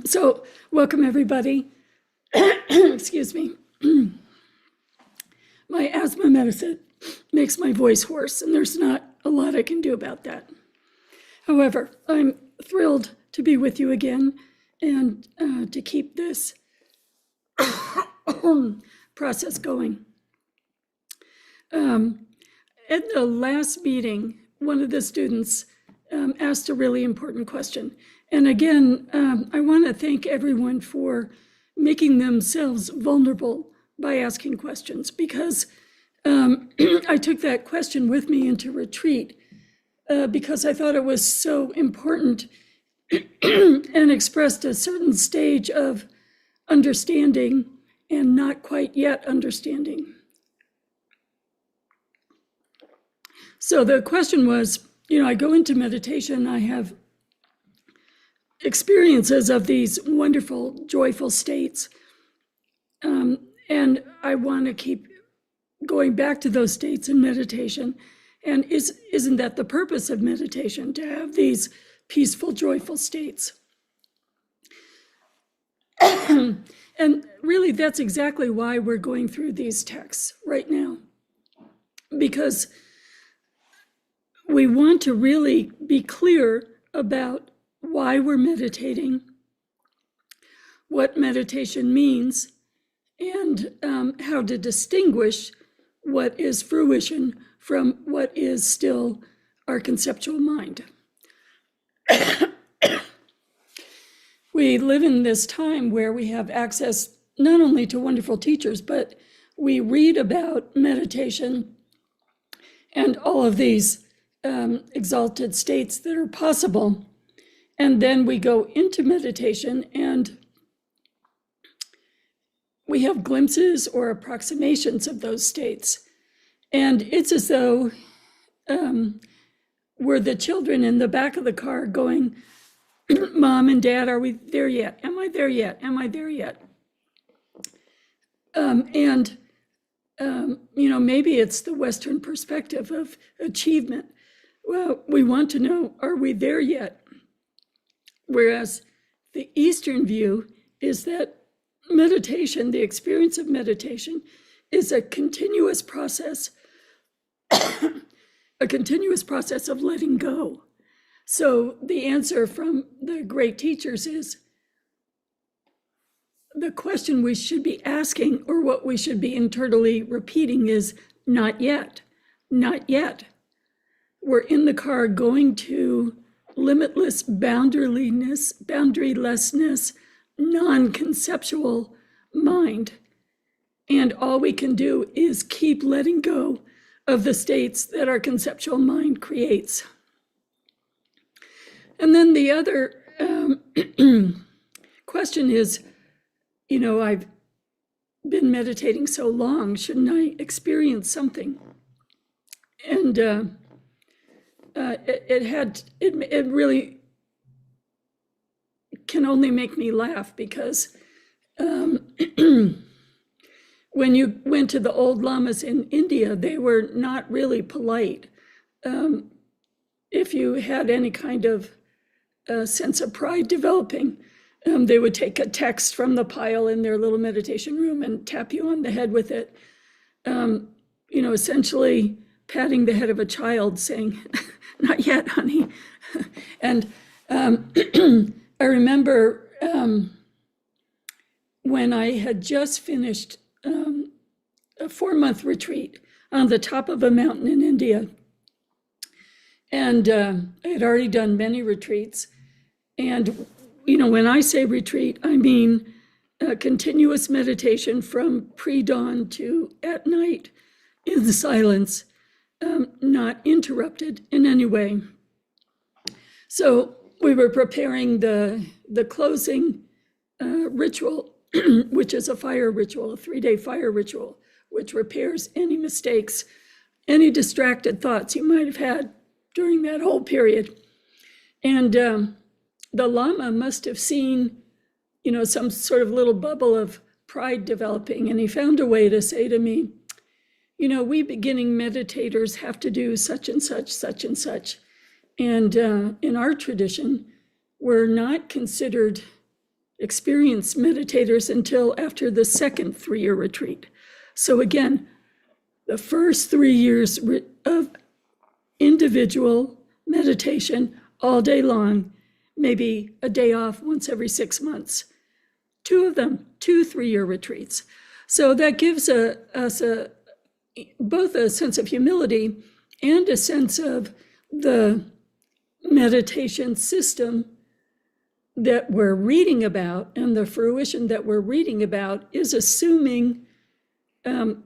So, welcome everybody. Excuse me. My asthma medicine makes my voice hoarse, and there's not a lot I can do about that. However, I'm thrilled to be with you again and to keep this process going. At the last meeting, one of the students asked a really important question. And again, I want to thank everyone for making themselves vulnerable by asking questions, because I took that question with me into retreat because I thought it was so important and expressed a certain stage of understanding and not quite yet understanding. So the question was, I go into meditation, I have experiences of these wonderful, joyful states. And I want to keep going back to those states in meditation. And isn't that the purpose of meditation, to have these peaceful, joyful states? And really, that's exactly why we're going through these texts right now. Because we want to really be clear about why we're meditating, what meditation means, and how to distinguish what is fruition from what is still our conceptual mind. We live in this time where we have access not only to wonderful teachers, but we read about meditation and all of these exalted states that are possible. And then we go into meditation and we have glimpses or approximations of those states. And it's as though we're the children in the back of the car going, Mom and Dad, are we there yet? Am I there yet? Am I there yet? Maybe it's the Western perspective of achievement. Well, we want to know, are we there yet? Whereas the Eastern view is that meditation, the experience of meditation, is a continuous process, a continuous process of letting go. So the answer from the great teachers is, the question we should be asking, or what we should be internally repeating, is not yet, not yet. We're in the car going to limitless boundarylessness, non-conceptual mind. And all we can do is keep letting go of the states that our conceptual mind creates. And then the other question is, I've been meditating so long, shouldn't I experience something? And it really can only make me laugh, because when you went to the old lamas in India, they were not really polite. If you had any kind of sense of pride developing, they would take a text from the pile in their little meditation room and tap you on the head with it, essentially patting the head of a child, saying, not yet, honey. And I remember when I had just finished a 4-month retreat on the top of a mountain in India. And I had already done many retreats. And, when I say retreat, I mean continuous meditation from pre-dawn to at night in the silence, not interrupted in any way. So we were preparing the closing ritual, which is a fire ritual, a 3-day fire ritual, which repairs any mistakes, any distracted thoughts you might have had during that whole period. And the Lama must have seen, some sort of little bubble of pride developing, and he found a way to say to me, we beginning meditators have to do such and such, such and such. And in our tradition, we're not considered experienced meditators until after the second 3-year retreat. So again, the first 3 years of individual meditation all day long, maybe a day off once every 6 months. 2 of them, 2 3-year retreats. So that gives us both a sense of humility and a sense of the meditation system that we're reading about, and the fruition that we're reading about is assuming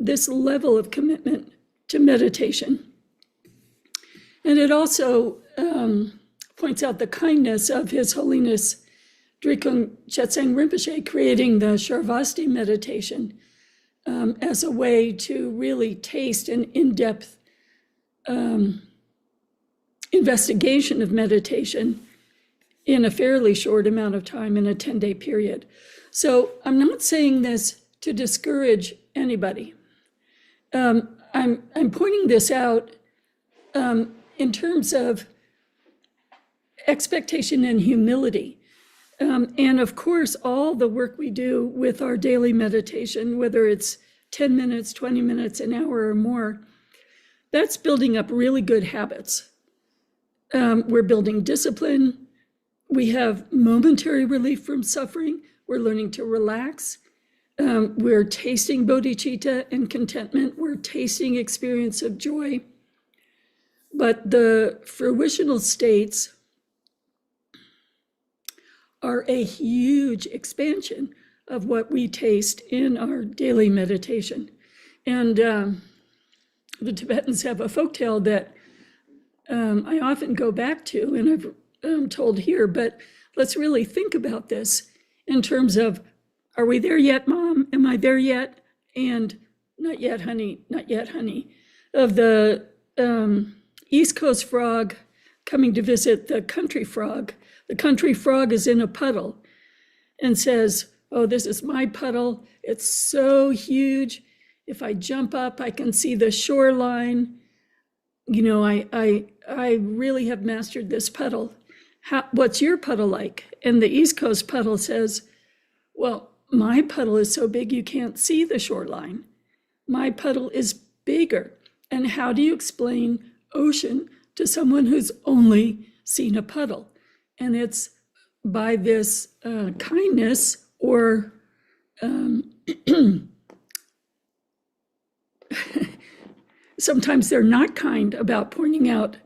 this level of commitment to meditation. And it also points out the kindness of His Holiness Drikung Chetsang Rinpoche creating the Sharvasti meditation as a way to really taste an in-depth investigation of meditation in a fairly short amount of time, in a 10-day period. So I'm not saying this to discourage anybody. I'm pointing this out in terms of expectation and humility. And of course, all the work we do with our daily meditation, whether it's 10 minutes, 20 minutes, an hour or more, that's building up really good habits. We're building discipline. We have momentary relief from suffering. We're learning to relax. We're tasting bodhicitta and contentment. We're tasting experience of joy. But the fruitional states are a huge expansion of what we taste in our daily meditation. And the Tibetans have a folktale that I often go back to, and I've told here, but let's really think about this in terms of, are we there yet, Mom? Am I there yet? And not yet, honey, not yet, honey. Of the East Coast frog coming to visit the country frog. The country frog is in a puddle and says, oh, this is my puddle. It's so huge. If I jump up, I can see the shoreline. You know, I really have mastered this puddle. What's your puddle like? And the East Coast puddle says, well, my puddle is so big you can't see the shoreline. My puddle is bigger. And how do you explain ocean to someone who's only seen a puddle? And it's by this kindness or sometimes they're not kind about pointing out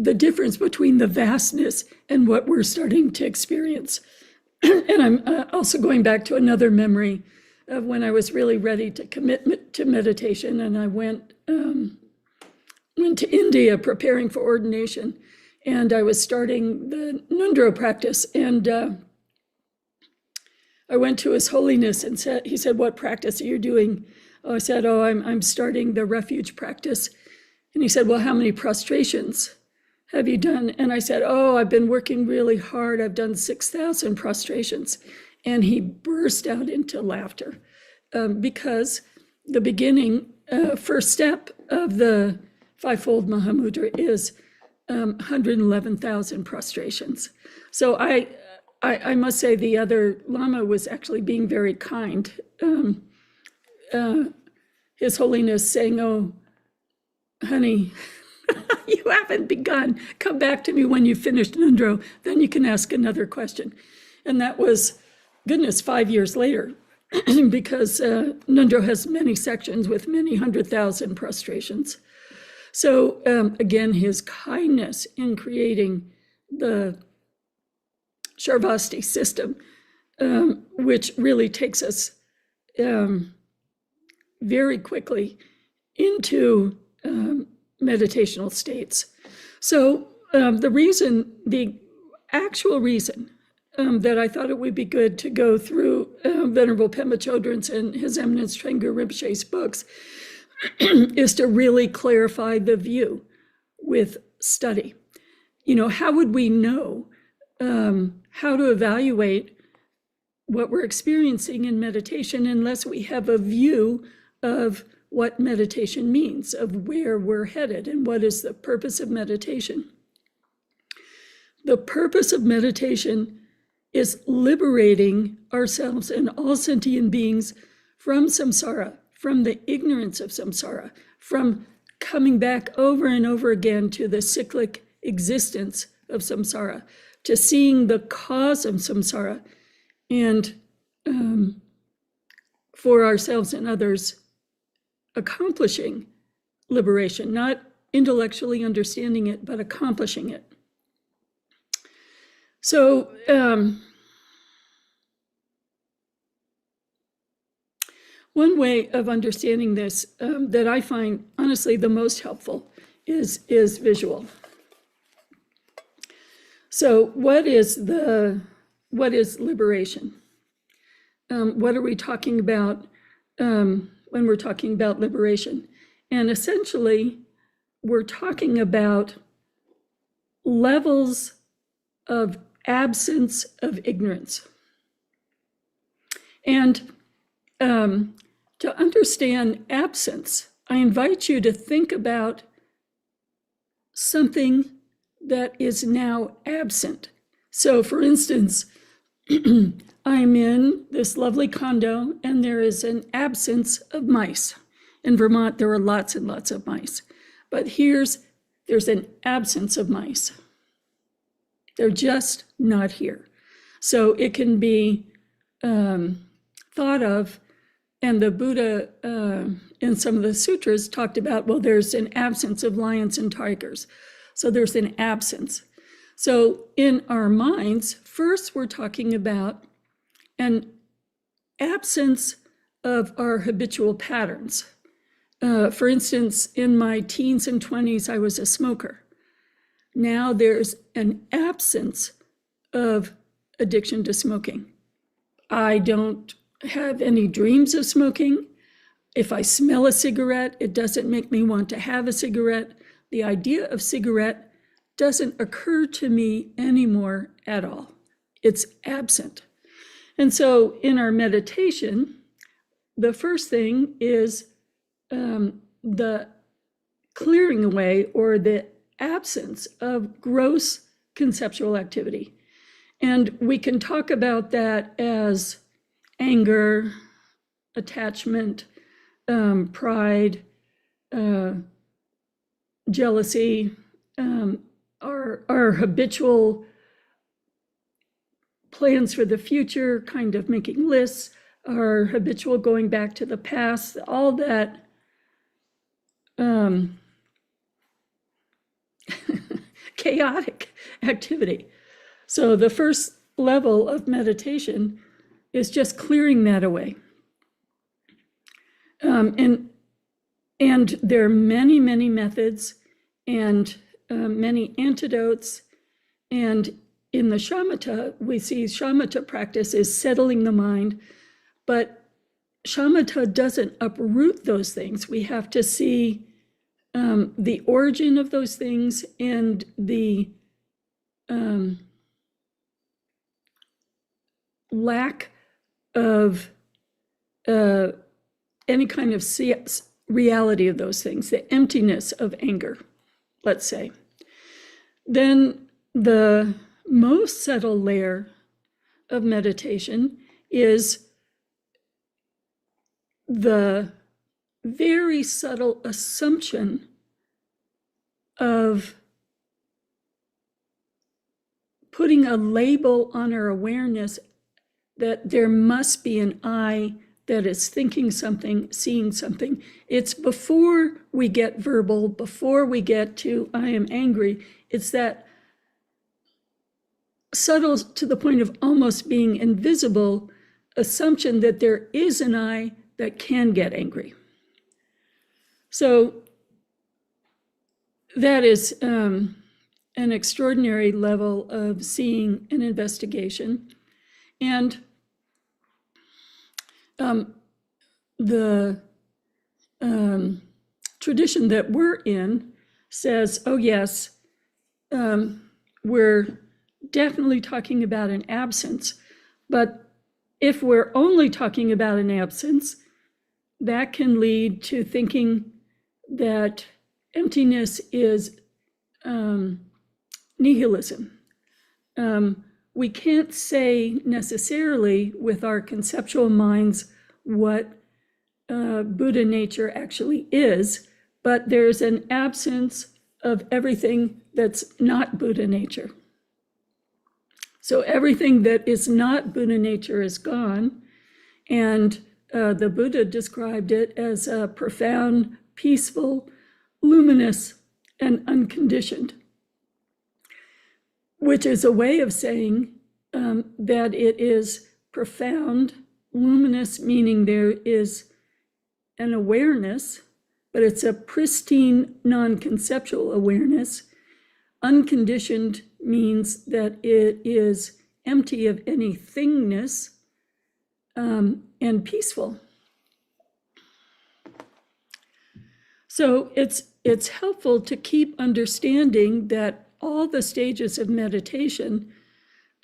the difference between the vastness and what we're starting to experience. And I'm also going back to another memory of when I was really ready to commit to meditation, and I went to India preparing for ordination, and I was starting the Nunnery practice, and I went to His Holiness and he said, what practice are you doing? Oh, I said, I'm starting the refuge practice. And he said, well, how many prostrations have you done? And I said, I've been working really hard. I've done 6,000 prostrations. And he burst out into laughter because the beginning, first step of the Fivefold Mahamudra is 111,000 prostrations. So I must say the other Lama was actually being very kind. His Holiness saying, oh, honey, you haven't begun. Come back to me when you finished Nundro, then you can ask another question. And that was, goodness, 5 years later, because Nundro has many sections with many 100,000 prostrations. So again, his kindness in creating the Sharvasti system, which really takes us very quickly into meditational states. So the actual reason that I thought it would be good to go through Venerable Pema Chodron's and His Eminence Trangu Rinpoche's books is to really clarify the view with study. You know, how would we know how to evaluate what we're experiencing in meditation unless we have a view of what meditation means, of where we're headed and what is the purpose of meditation? the purpose of meditation is liberating ourselves and all sentient beings from samsara, from the ignorance of samsara, from coming back over and over again to the cyclic existence of samsara, to seeing the cause of samsara, and for ourselves and others accomplishing liberation, not intellectually understanding it, but accomplishing it. So one way of understanding this that I find honestly the most helpful is visual. So what is liberation? What are we talking about when we're talking about liberation? And essentially, we're talking about levels of absence of ignorance. And to understand absence, I invite you to think about something that is now absent. So for instance, I'm in this lovely condo and there is an absence of mice. In Vermont, there are lots and lots of mice. But there's an absence of mice. They're just not here. So it can be thought of, and the Buddha in some of the sutras talked about, well, there's an absence of lions and tigers. So there's an absence. So in our minds, first we're talking about an absence of our habitual patterns. For instance, in my teens and 20s, I was a smoker. Now there's an absence of addiction to smoking. I don't have any dreams of smoking. If I smell a cigarette, it doesn't make me want to have a cigarette. The idea of cigarette doesn't occur to me anymore at all. It's absent. And so in our meditation, the first thing is the clearing away or the absence of gross conceptual activity. And we can talk about that as anger, attachment, pride, jealousy, our habitual plans for the future, kind of making lists, our habitual going back to the past, all that chaotic activity. So the first level of meditation is just clearing that away. And there are many, many methods and many antidotes. And in the shamatha, we see shamatha practice is settling the mind, but shamatha doesn't uproot those things. We have to see the origin of those things and the lack of any kind of reality of those things, the emptiness of anger, let's say. Then the most subtle layer of meditation is the very subtle assumption of putting a label on our awareness that there must be an I that is thinking something, seeing something. It's before we get verbal, before we get to I am angry. It's that subtle to the point of almost being invisible assumption that there is an I that can get angry. So that is an extraordinary level of seeing and investigation. And the tradition that we're in says, oh yes, we're definitely talking about an absence, but if we're only talking about an absence, that can lead to thinking that emptiness is nihilism. we can't say necessarily with our conceptual minds what Buddha nature actually is, but there's an absence of everything that's not Buddha nature. So everything that is not Buddha nature is gone, and the Buddha described it as a profound, peaceful, luminous, and unconditioned, which is a way of saying that it is profound, luminous, meaning there is an awareness, but it's a pristine, non-conceptual awareness. Unconditioned means that it is empty of any thingness, and peaceful. So it's helpful to keep understanding that all the stages of meditation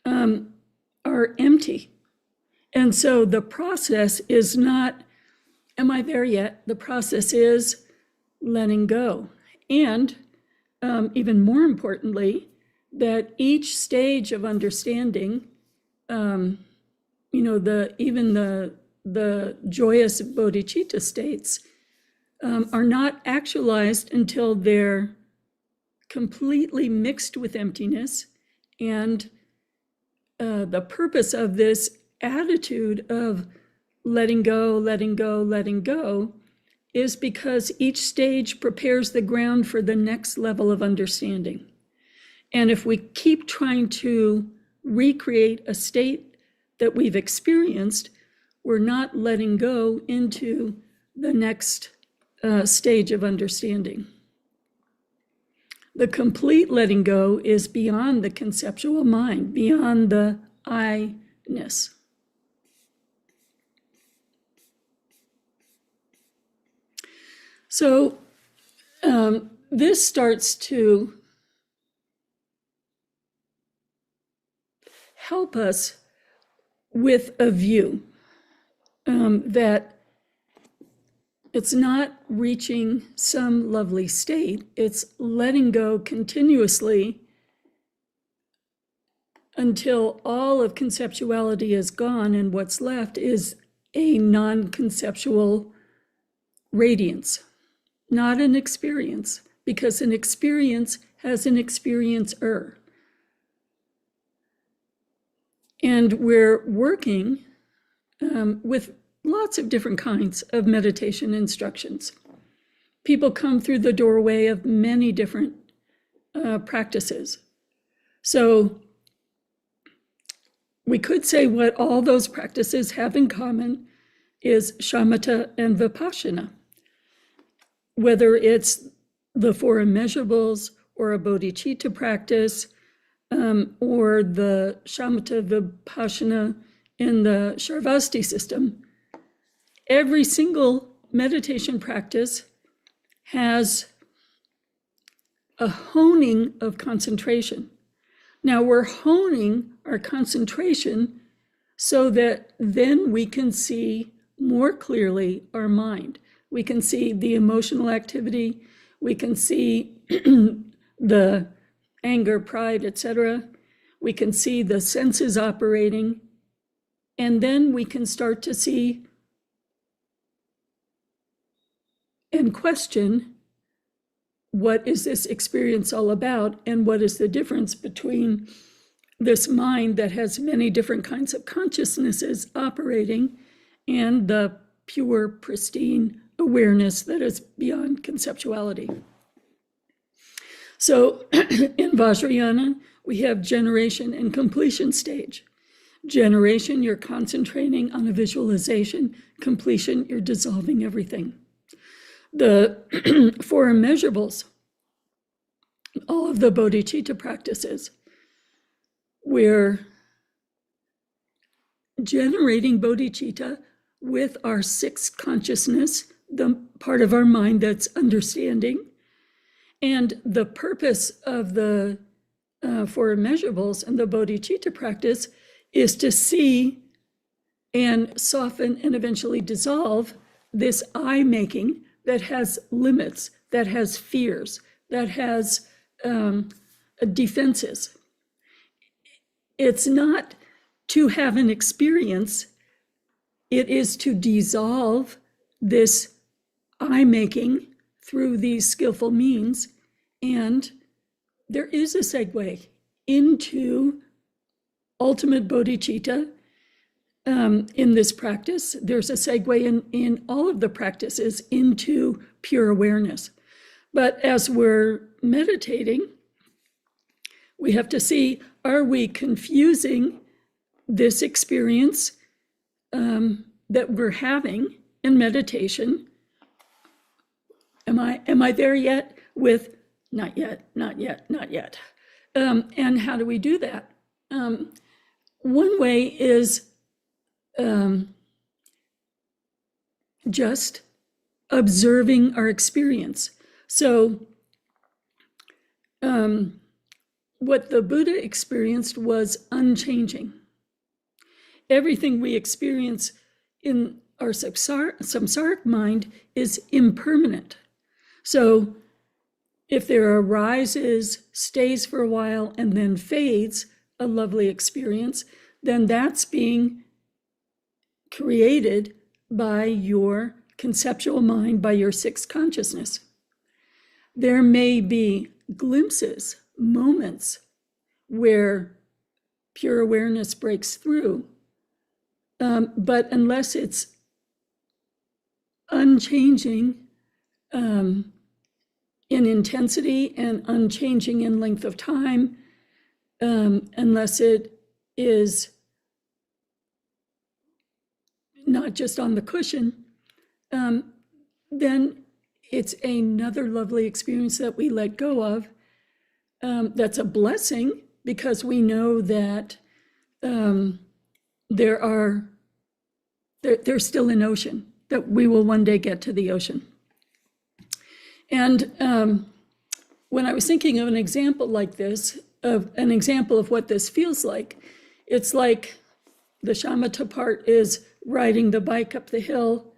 are empty. And so the process is not, am I there yet? The process is letting go. And even more importantly, that each stage of understanding, even the joyous bodhicitta states are not actualized until they're completely mixed with emptiness. And the purpose of this attitude of letting go, letting go, letting go is because each stage prepares the ground for the next level of understanding. And if we keep trying to recreate a state that we've experienced, we're not letting go into the next stage of understanding. The complete letting go is beyond the conceptual mind, beyond the I-ness. So this starts to help us with a view that it's not reaching some lovely state, it's letting go continuously until all of conceptuality is gone and what's left is a non-conceptual radiance, not an experience, because an experience has an experiencer. And we're working with lots of different kinds of meditation instructions. People come through the doorway of many different practices. So we could say what all those practices have in common is Shamatha and Vipassana. Whether it's the four immeasurables or a bodhicitta practice, or the Shamatha Vipassana in the Sharvasti system, every single meditation practice has a honing of concentration. Now we're honing our concentration so that then we can see more clearly our mind. We can see the emotional activity, we can see the anger, pride, etc. We can see the senses operating, and then we can start to see and question, what is this experience all about, and what is the difference between this mind that has many different kinds of consciousnesses operating and the pure, pristine awareness that is beyond conceptuality. So in Vajrayana, we have generation and completion stage. Generation, you're concentrating on a visualization. Completion, you're dissolving everything. The four immeasurables, all of the bodhicitta practices, we're generating bodhicitta with our sixth consciousness, the part of our mind that's understanding. And the purpose of the four immeasurables and the bodhicitta practice is to see and soften and eventually dissolve this I-making that has limits, that has fears, that has defenses. it's not to have an experience, it is to dissolve this I-making through these skillful means. And there is a segue into ultimate bodhicitta in this practice. There's a segue in all of the practices into pure awareness. But as we're meditating, we have to see, are we confusing this experience that we're having in meditation? Am I there yet? With not yet, not yet, not yet. And how do we do that? One way is just observing our experience. So what the Buddha experienced was unchanging. Everything we experience in our samsaric mind is impermanent. So if there arises, stays for a while, and then fades, a lovely experience, then that's being created by your conceptual mind, by your sixth consciousness. There may be glimpses, moments where pure awareness breaks through, but unless it's unchanging in intensity and unchanging in length of time, unless it is not just on the cushion, then it's another lovely experience that we let go of. That's a blessing, because we know that there's still an ocean, that we will one day get to the ocean. And when I was thinking of an example like this, of an example of what this feels like, it's like the shamatha part is riding the bike up the hill,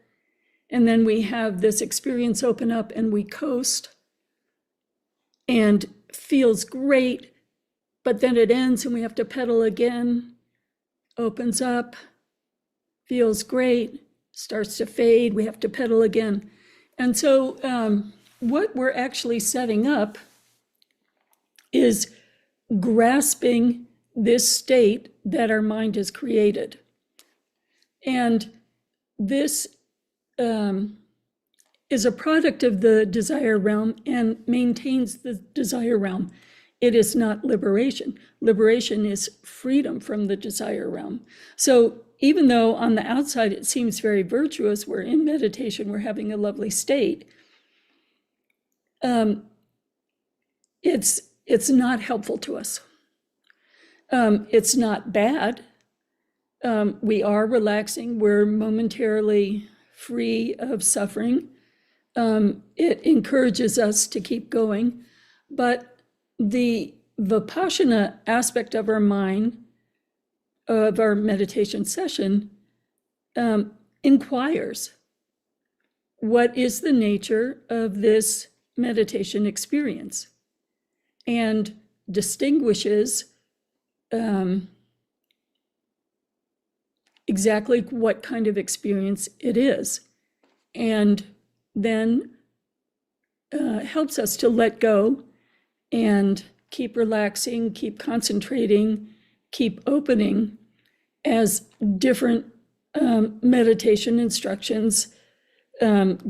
and then we have this experience open up and we coast, and feels great, but then it ends and we have to pedal again, opens up, feels great, starts to fade, we have to pedal again. And so what we're actually setting up is grasping this state that our mind has created. And this is a product of the desire realm and maintains the desire realm. It is not liberation. Liberation is freedom from the desire realm. So even though on the outside it seems very virtuous, we're in meditation, we're having a lovely state, it's not helpful to us. It's not bad. We are relaxing, we're momentarily free of suffering. It encourages us to keep going, but the Vipassana aspect of our mind, of our meditation session, inquires, what is the nature of this meditation experience? And distinguishes exactly what kind of experience it is, and then helps us to let go and keep relaxing, keep concentrating, keep opening as different meditation instructions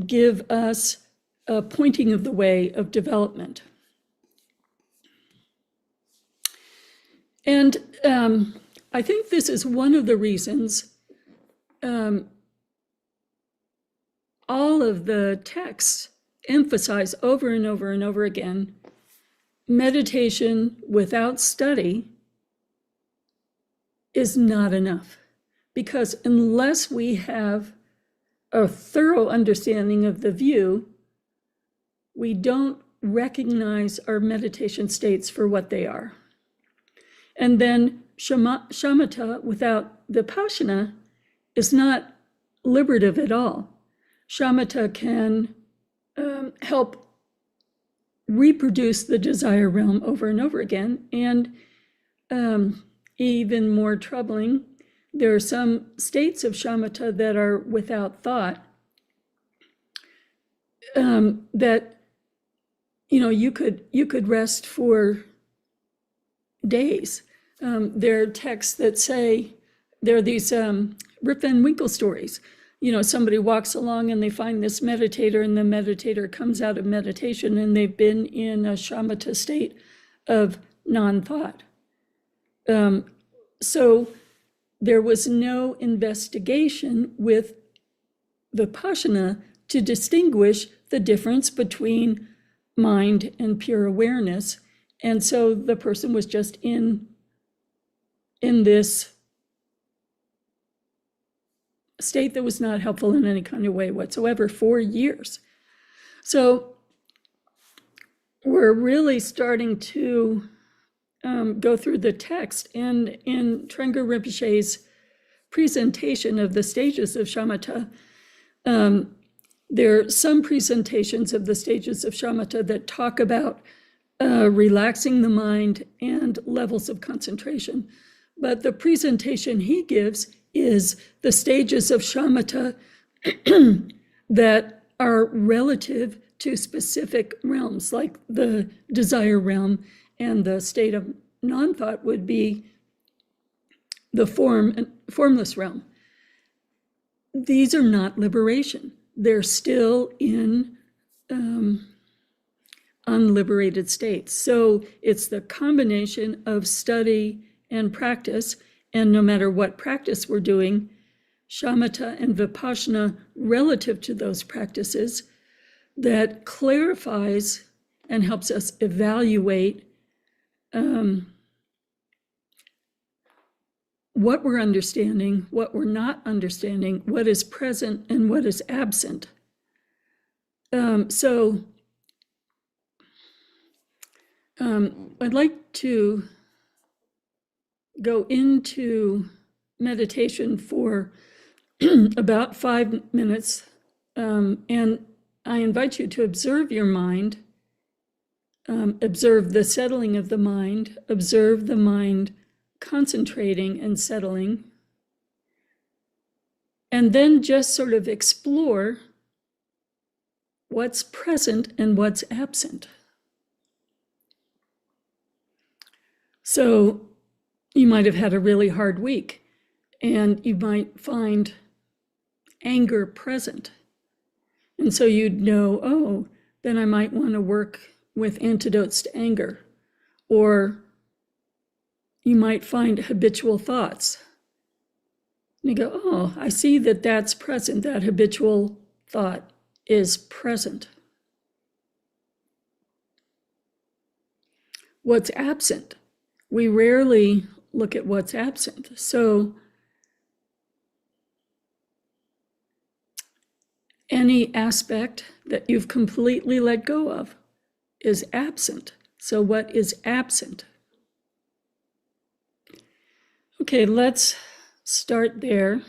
give us a pointing of the way of development. And I think this is one of the reasons all of the texts emphasize over and over and over again, meditation without study is not enough. Because unless we have a thorough understanding of the view, we don't recognize our meditation states for what they are. And then shamatha without vipassana is not liberative at all. Shamatha can help reproduce the desire realm over and over again, and even more troubling. There are some states of shamatha that are without thought, that, you could rest for days. There are texts that say, there are these Rip Van Winkle stories. Somebody walks along and they find this meditator, and the meditator comes out of meditation and they've been in a shamatha state of non-thought. So there was no investigation with Vipassana to distinguish the difference between mind and pure awareness. And so the person was just in this state that was not helpful in any kind of way whatsoever for years. So we're really starting to go through the text. And in Thrangu Rinpoche's presentation of the stages of shamatha, there are some presentations of the stages of shamatha that talk about relaxing the mind and levels of concentration. But the presentation he gives is the stages of shamatha that are relative to specific realms, like the desire realm, and the state of non-thought would be the formless realm. These are not liberation. They're still in unliberated states. So it's the combination of study and practice, and no matter what practice we're doing, shamatha and vipassana relative to those practices, that clarifies and helps us evaluate what we're understanding, what we're not understanding, what is present and what is absent. So I'd like to go into meditation for about 5 minutes, and I invite you to observe your mind, observe the settling of the mind, observe the mind concentrating and settling, and then just sort of explore what's present and what's absent. So you might have had a really hard week, and you might find anger present. And so you'd know, oh, then I might want to work with antidotes to anger. Or you might find habitual thoughts. And you go, oh, I see that that's present. That habitual thought is present. What's absent? We rarely look at what's absent. So any aspect that you've completely let go of is absent. So what is absent? Okay, let's start there.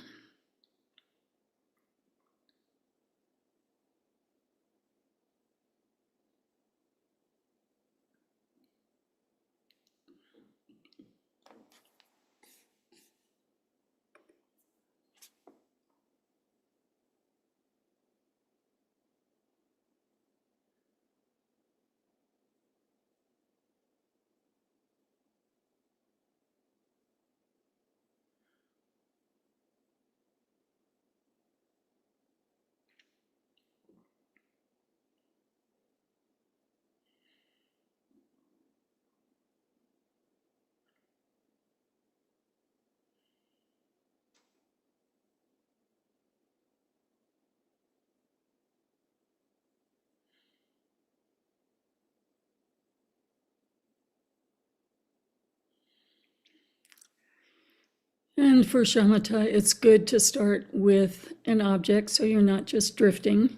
And for shamatha, it's good to start with an object so you're not just drifting.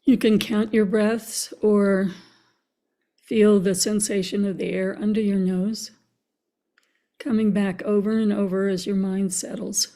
You can count your breaths or feel the sensation of the air under your nose, coming back over and over as your mind settles.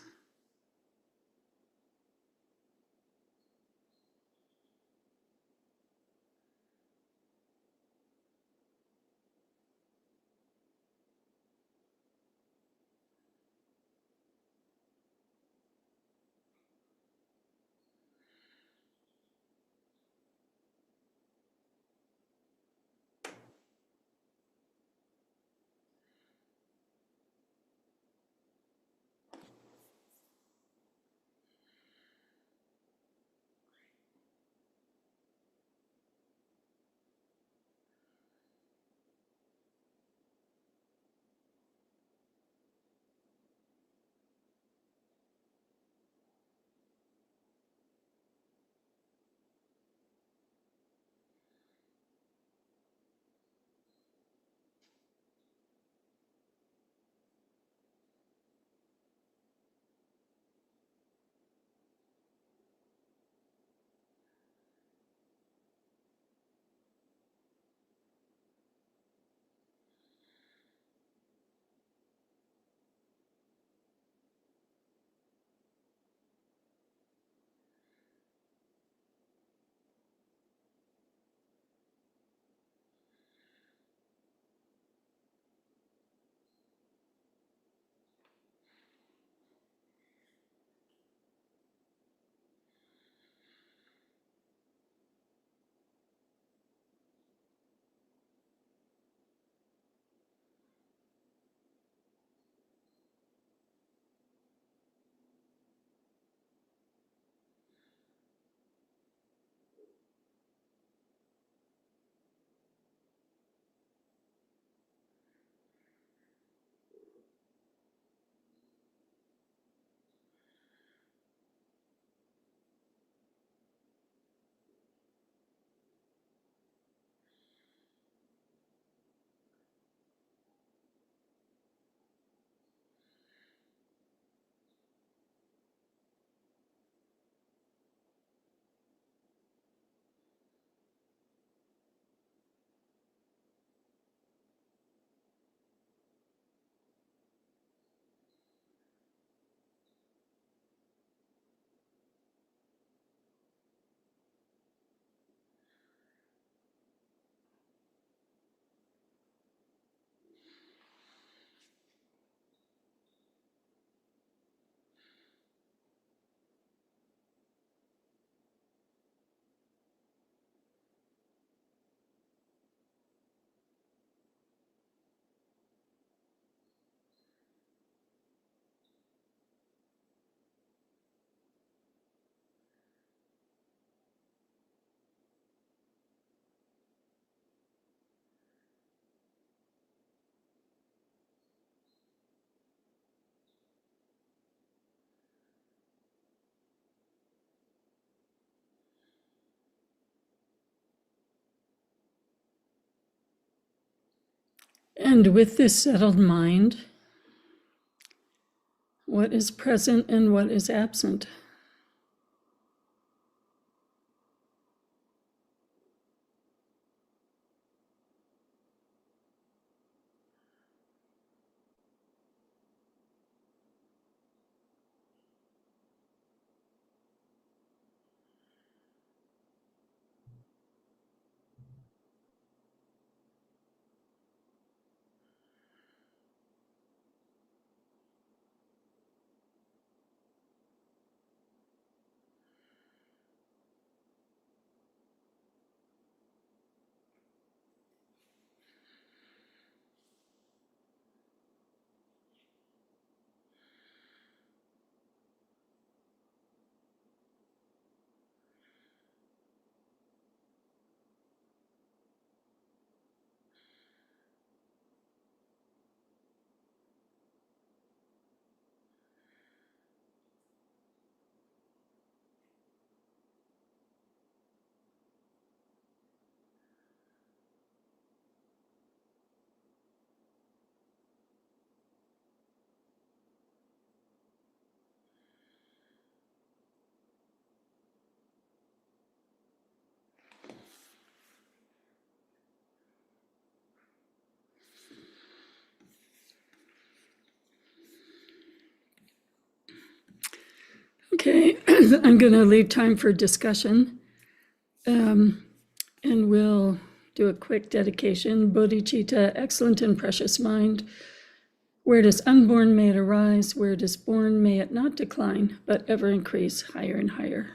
And with this settled mind, what is present and what is absent? Okay, I'm going to leave time for discussion, and we'll do a quick dedication. Bodhicitta, excellent and precious mind, where it is unborn, may it arise. Where it is born, may it not decline, but ever increase higher and higher.